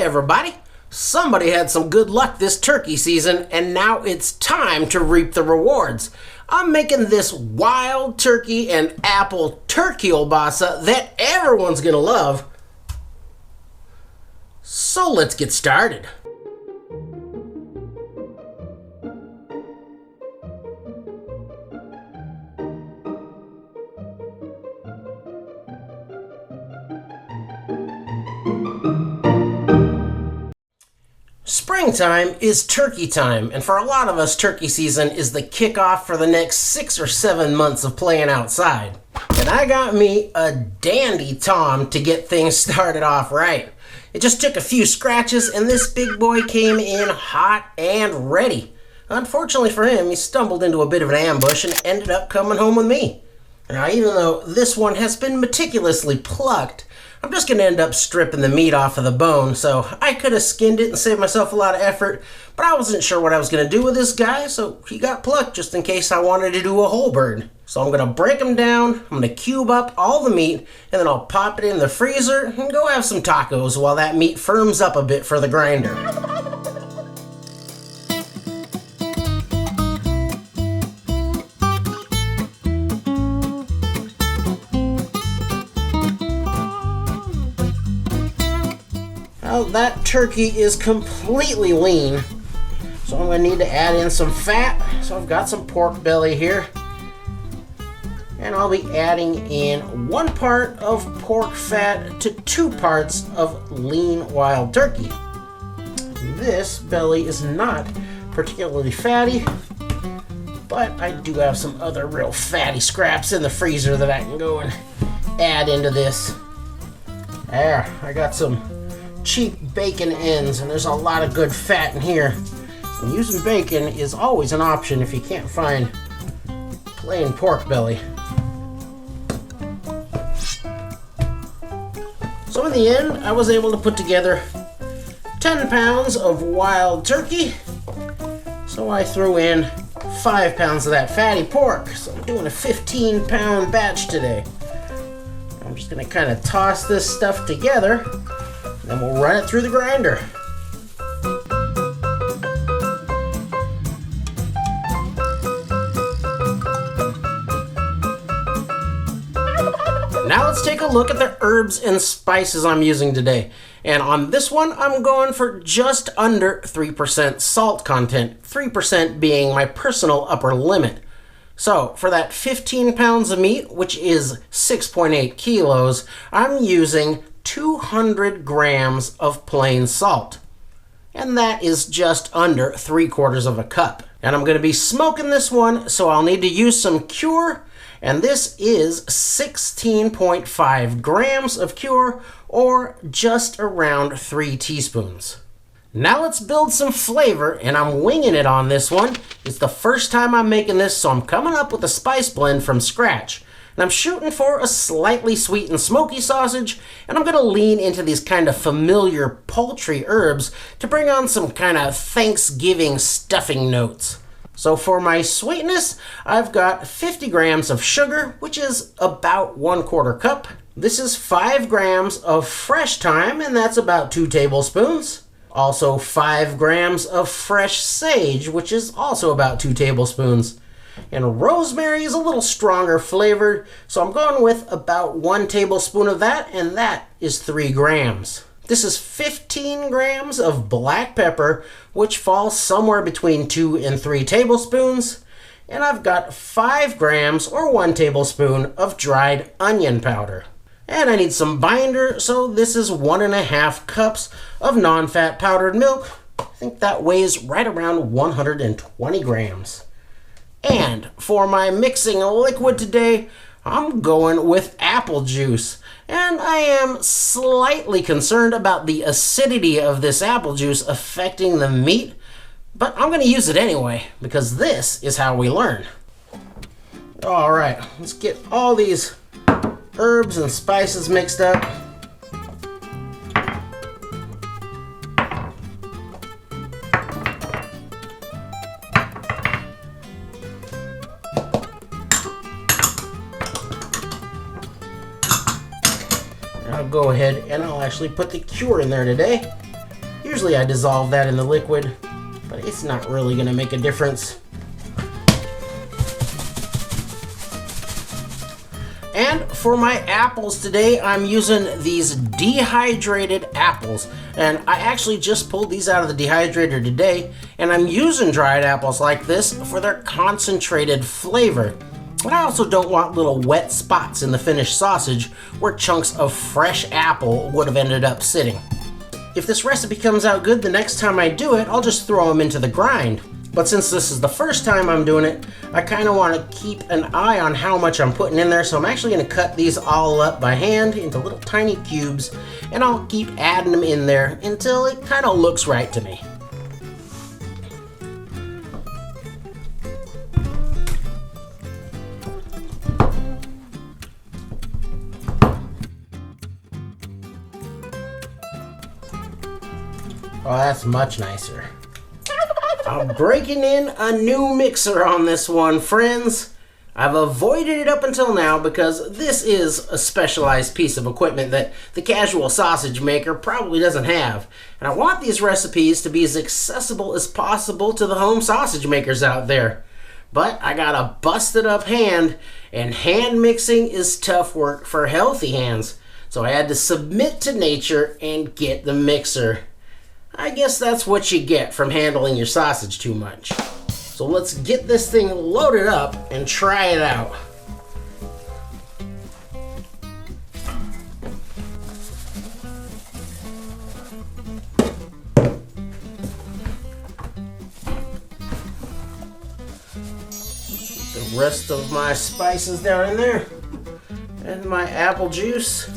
everybody! Somebody had some good luck this turkey season, and now it's time to reap the rewards. I'm making this wild turkey and apple turkey kielbasa that everyone's gonna love. So let's get started. Springtime is turkey time, and for a lot of us, turkey season is the kickoff for the next 6 or 7 months of playing outside. And I got me a dandy tom to get things started off right. It just took a few scratches, and this big boy came in hot and ready. Unfortunately for him, he stumbled into a bit of an ambush and ended up coming home with me. Now, even though this one has been meticulously plucked, I'm just going to end up stripping the meat off of the bone, so I could have skinned it and saved myself a lot of effort, but I wasn't sure what I was going to do with this guy, so he got plucked just in case I wanted to do a whole bird. So I'm going to break him down, I'm going to cube up all the meat, and then I'll pop it in the freezer and go have some tacos while that meat firms up a bit for the grinder. Well, that turkey is completely lean, so I'm going to need to add in some fat. So I've got some pork belly here, and I'll be adding in 1 part of pork fat to 2 parts of lean wild turkey. This belly is not particularly fatty, but I do have some other real fatty scraps in the freezer that I can go and add into this. There, I got some cheap bacon ends, and there's a lot of good fat in here. And using bacon is always an option if you can't find plain pork belly. So in the end, I was able to put together 10 pounds of wild turkey. So I threw in 5 pounds of that fatty pork. So I'm doing a 15-pound batch today. I'm just gonna kind of toss this stuff together, then we'll run it through the grinder. Now let's take a look at the herbs and spices I'm using today. And on this one, I'm going for just under 3% salt content, 3% being my personal upper limit. So for that 15 pounds of meat, which is 6.8 kilos, I'm using 200 grams of plain salt, and that is just under 3/4 of a cup. And I'm going to be smoking this one, so I'll need to use some cure, and this is 16.5 grams of cure, or just around 3 teaspoons. Now let's build some flavor, and I'm winging it on this one. It's the first time I'm making this, so I'm coming up with a spice blend from scratch. And I'm shooting for a slightly sweet and smoky sausage, and I'm going to lean into these kind of familiar poultry herbs to bring on some kind of Thanksgiving stuffing notes. So for my sweetness, I've got 50 grams of sugar, which is about 1/4 cup. This is 5 grams of fresh thyme, and that's about 2 tablespoons. Also 5 grams of fresh sage, which is also about 2 tablespoons. And rosemary is a little stronger flavored, so I'm going with about 1 tablespoon of that, and that is 3 grams. This is 15 grams of black pepper, which falls somewhere between 2 and 3 tablespoons. And I've got 5 grams or 1 tablespoon of dried onion powder. And I need some binder, so this is 1.5 cups of nonfat powdered milk. I think that weighs right around 120 grams. And for my mixing liquid today, I'm going with apple juice. And I am slightly concerned about the acidity of this apple juice affecting the meat, but I'm going to use it anyway, because this is how we learn. All right, let's get all these herbs and spices mixed up. I'll go ahead and I'll actually put the cure in there today. Usually I dissolve that in the liquid, but it's not really going to make a difference. And for my apples today, I'm using these dehydrated apples. And I actually just pulled these out of the dehydrator today, and I'm using dried apples like this for their concentrated flavor. But I also don't want little wet spots in the finished sausage where chunks of fresh apple would have ended up sitting. If this recipe comes out good the next time I do it, I'll just throw them into the grind. But since this is the first time I'm doing it, I kind of want to keep an eye on how much I'm putting in there, so I'm actually going to cut these all up by hand into little tiny cubes, and I'll keep adding them in there until it kind of looks right to me. Oh, that's much nicer. I'm breaking in a new mixer on this one, friends. I've avoided it up until now because this is a specialized piece of equipment that the casual sausage maker probably doesn't have. And I want these recipes to be as accessible as possible to the home sausage makers out there. But I got a busted up hand, and hand mixing is tough work for healthy hands. So I had to submit to nature and get the mixer. I guess that's what you get from handling your sausage too much. So let's get this thing loaded up and try it out. The rest of my spices down in there, and my apple juice.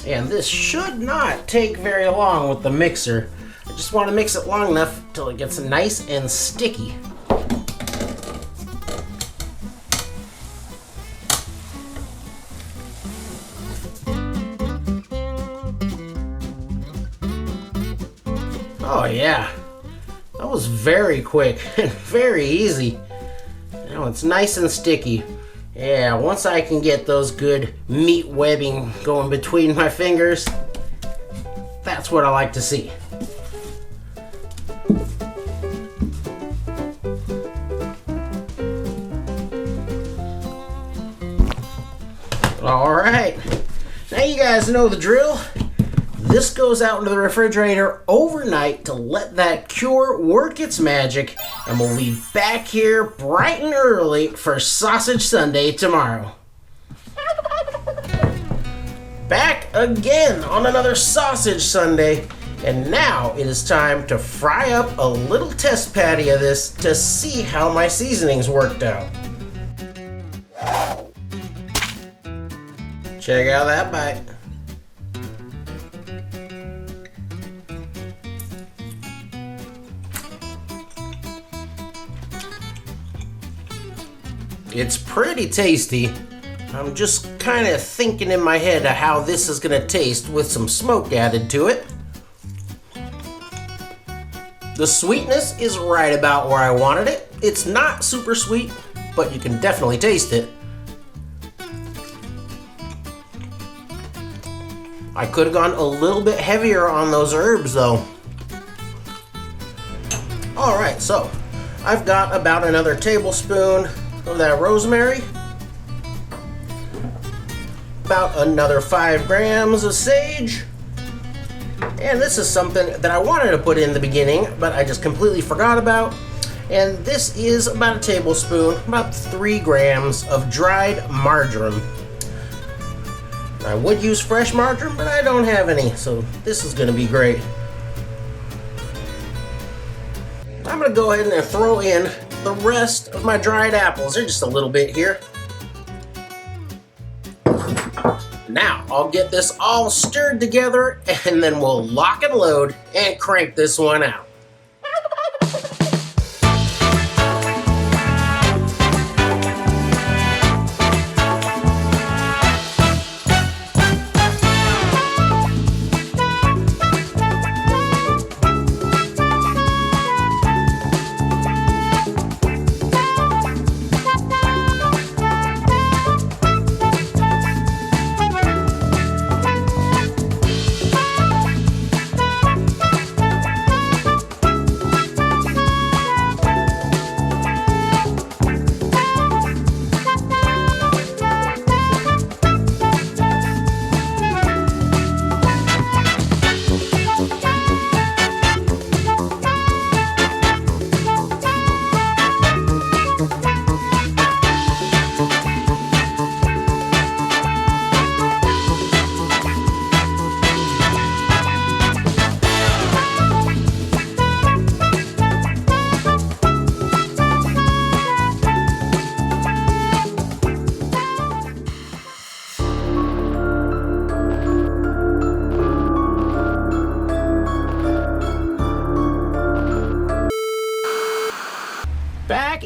And this should not take very long with the mixer. I just want to mix it long enough till it gets nice and sticky. Oh yeah, that was very quick and very easy. Now it's nice and sticky. Yeah, once I can get those good meat webbing going between my fingers, that's what I like to see. All right, now you guys know the drill. This goes out into the refrigerator overnight to let that cure work its magic, and we'll be back here bright and early for Sausage Sunday tomorrow. Back again on another Sausage Sunday, and now it is time to fry up a little test patty of this to see how my seasonings worked out. Check out that bite. It's pretty tasty. I'm just kind of thinking in my head of how this is going to taste with some smoke added to it. The sweetness is right about where I wanted it. It's not super sweet, but you can definitely taste it. I could have gone a little bit heavier on those herbs though. Alright, so I've got about another tablespoon of that rosemary, about another 5 grams of sage, and this is something that I wanted to put in the beginning, but I just completely forgot about, and this is about a tablespoon, about 3 grams of dried marjoram. I would use fresh marjoram, but I don't have any, so this is going to be great. I'm going to go ahead and throw in the rest of my dried apples. They're just a little bit here. Now I'll get this all stirred together, and then we'll lock and load and crank this one out.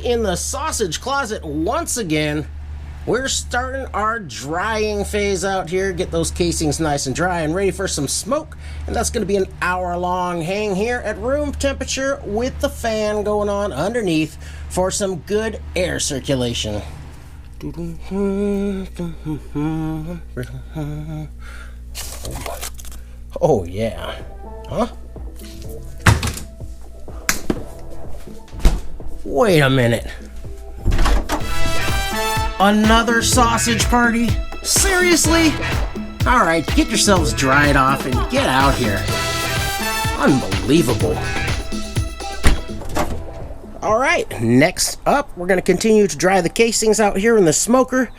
in the sausage closet once again. We're starting our drying phase out here. Get those casings nice and dry and ready for some smoke. And that's going to be an hour-long hang here at room temperature with the fan going on underneath for some good air circulation. Oh yeah. Huh? Wait a minute. Another sausage party? Seriously? Alright, get yourselves dried off and get out here. Unbelievable. Alright, next up, we're going to continue to dry the casings out here in the smoker.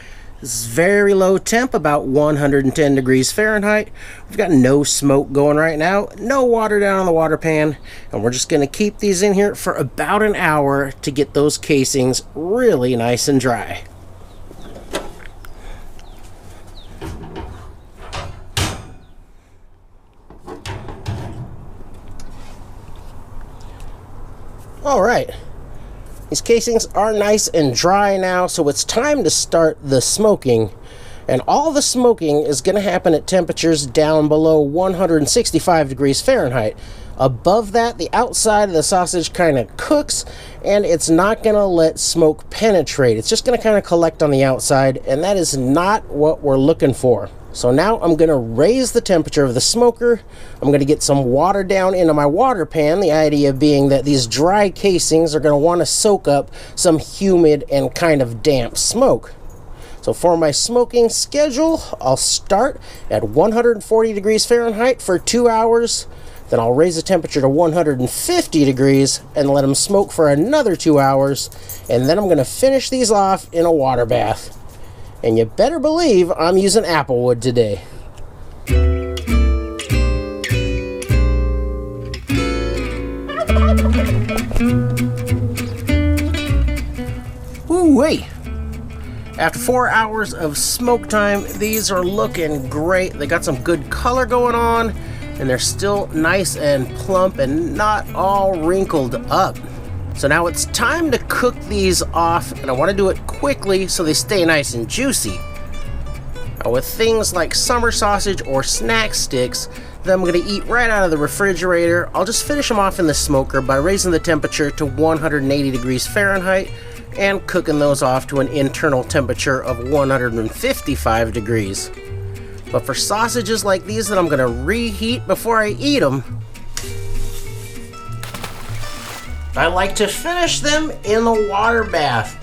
This is very low temp, about 110 degrees Fahrenheit. We've got no smoke going right now, no water down on the water pan, and we're just going to keep these in here for about an hour to get those casings really nice and dry. Alright, these casings are nice and dry now, so it's time to start the smoking. And all the smoking is going to happen at temperatures down below 165 degrees Fahrenheit. Above that, the outside of the sausage kind of cooks, and it's not going to let smoke penetrate. It's just going to kind of collect on the outside, and that is not what we're looking for. So now I'm going to raise the temperature of the smoker. I'm going to get some water down into my water pan, the idea being that these dry casings are going to want to soak up some humid and kind of damp smoke. So for my smoking schedule, I'll start at 140 degrees Fahrenheit for 2 hours. Then I'll raise the temperature to 150 degrees and let them smoke for another 2 hours. And then I'm going to finish these off in a water bath. And you better believe I'm using applewood today. Ooh-wee! After 4 hours of smoke time, these are looking great. They got some good color going on, and they're still nice and plump and not all wrinkled up. So now it's time to cook these off, and I want to do it quickly so they stay nice and juicy. Now with things like summer sausage or snack sticks that I'm going to eat right out of the refrigerator, I'll just finish them off in the smoker by raising the temperature to 180 degrees Fahrenheit and cooking those off to an internal temperature of 155 degrees. But for sausages like these that I'm going to reheat before I eat them, I like to finish them in the water bath.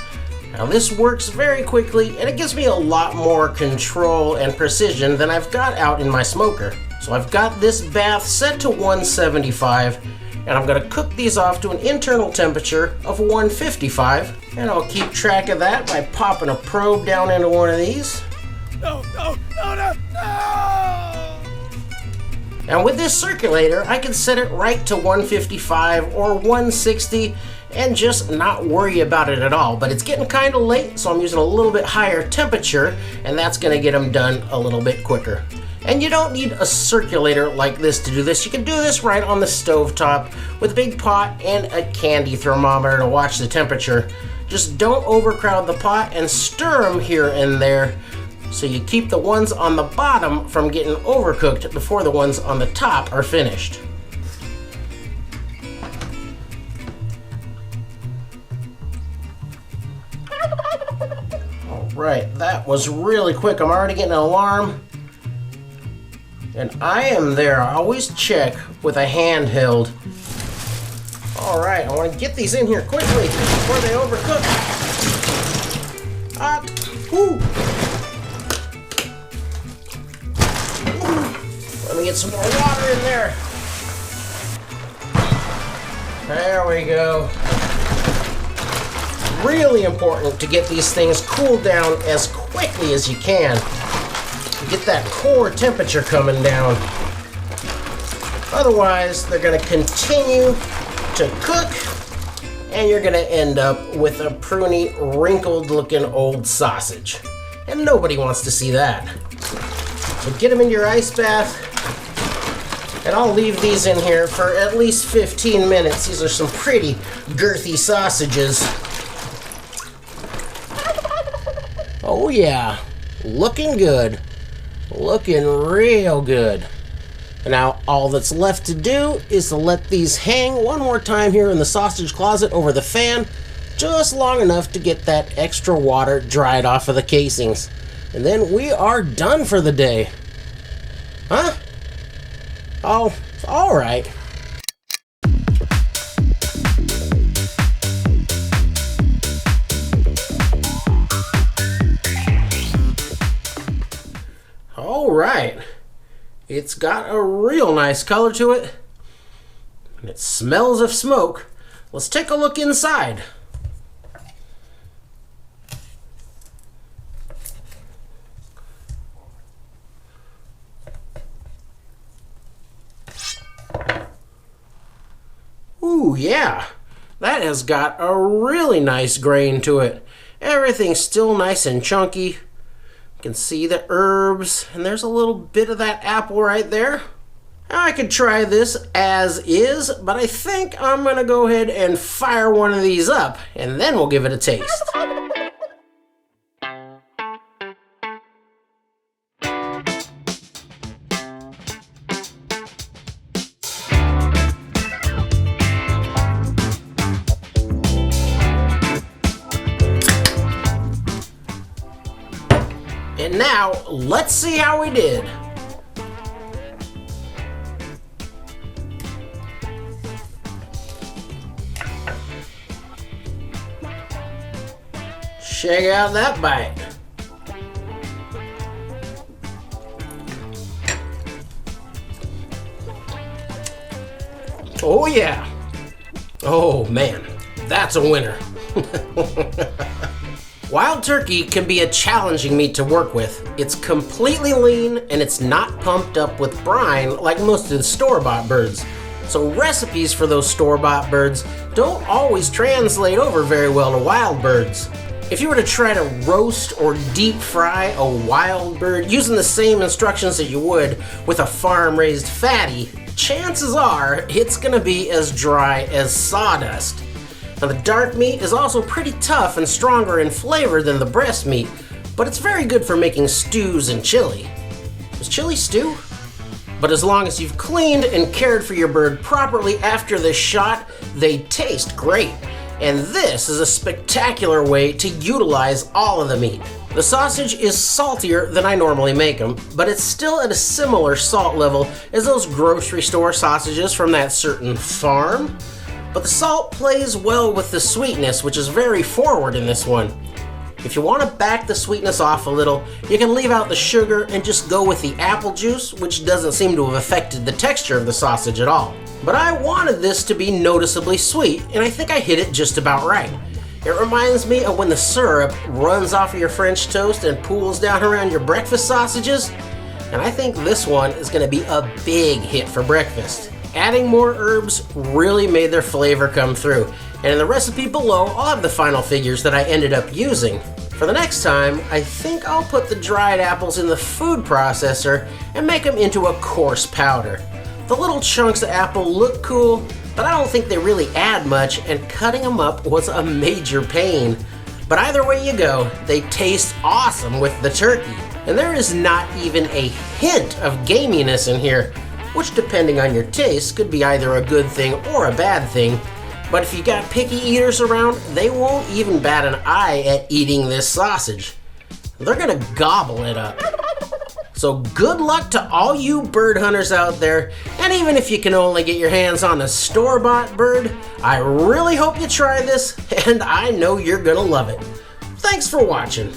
Now this works very quickly, and it gives me a lot more control and precision than I've got out in my smoker. So I've got this bath set to 175, and I'm going to cook these off to an internal temperature of 155, and I'll keep track of that by popping a probe down into one of these. No! And with this circulator, I can set it right to 155 or 160 and just not worry about it at all. But it's getting kind of late, so I'm using a little bit higher temperature, and that's going to get them done a little bit quicker. And you don't need a circulator like this to do this. You can do this right on the stovetop with a big pot and a candy thermometer to watch the temperature. Just don't overcrowd the pot and stir them here and there, so you keep the ones on the bottom from getting overcooked before the ones on the top are finished. Alright, that was really quick. I'm already getting an alarm. And I am there. I always check with a handheld. Alright, I want to get these in here quickly before they overcook. Let me get some more water in there. There we go. Really important to get these things cooled down as quickly as you can. Get that core temperature coming down. Otherwise, they're going to continue to cook, and you're going to end up with a pruny, wrinkled-looking old sausage. And nobody wants to see that. So get them into your ice bath, and I'll leave these in here for at least 15 minutes. These are some pretty girthy sausages. yeah, looking good. Looking real good. And now all that's left to do is to let these hang one more time here in the sausage closet over the fan, just long enough to get that extra water dried off of the casings. And then we are done for the day. Huh? Oh, all right. All right. It's got a real nice color to it. And it smells of smoke. Let's take a look inside. Ooh, yeah. That has got a really nice grain to it. Everything's still nice and chunky. You can see the herbs, and there's a little bit of that apple right there. I could try this as is, but I think I'm gonna go ahead and fire one of these up, and then we'll give it a taste. And now, let's see how we did. Check out that bite. Oh yeah. Oh man, that's a winner. Wild turkey can be a challenging meat to work with. It's completely lean and it's not pumped up with brine like most of the store-bought birds. So recipes for those store-bought birds don't always translate over very well to wild birds. If you were to try to roast or deep fry a wild bird using the same instructions that you would with a farm-raised fatty, chances are it's gonna be as dry as sawdust. Now the dark meat is also pretty tough and stronger in flavor than the breast meat, but it's very good for making stews and chili. Is chili stew? But as long as you've cleaned and cared for your bird properly after the shot, they taste great. And this is a spectacular way to utilize all of the meat. The sausage is saltier than I normally make them, but it's still at a similar salt level as those grocery store sausages from that certain farm. But the salt plays well with the sweetness, which is very forward in this one. If you want to back the sweetness off a little, you can leave out the sugar and just go with the apple juice, which doesn't seem to have affected the texture of the sausage at all. But I wanted this to be noticeably sweet, and I think I hit it just about right. It reminds me of when the syrup runs off of your French toast and pools down around your breakfast sausages, and I think this one is going to be a big hit for breakfast. Adding more herbs really made their flavor come through, and in the recipe below, I'll have the final figures that I ended up using. For the next time, I think I'll put the dried apples in the food processor and make them into a coarse powder. The little chunks of apple look cool, but I don't think they really add much, and cutting them up was a major pain. But either way you go, they taste awesome with the turkey. And there is not even a hint of gaminess in here, which depending on your taste could be either a good thing or a bad thing. But if you got picky eaters around, they won't even bat an eye at eating this sausage. They're gonna gobble it up. So good luck to all you bird hunters out there, and even if you can only get your hands on a store-bought bird, I really hope you try this, and I know you're gonna love it. Thanks for watching.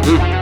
Mm-hmm.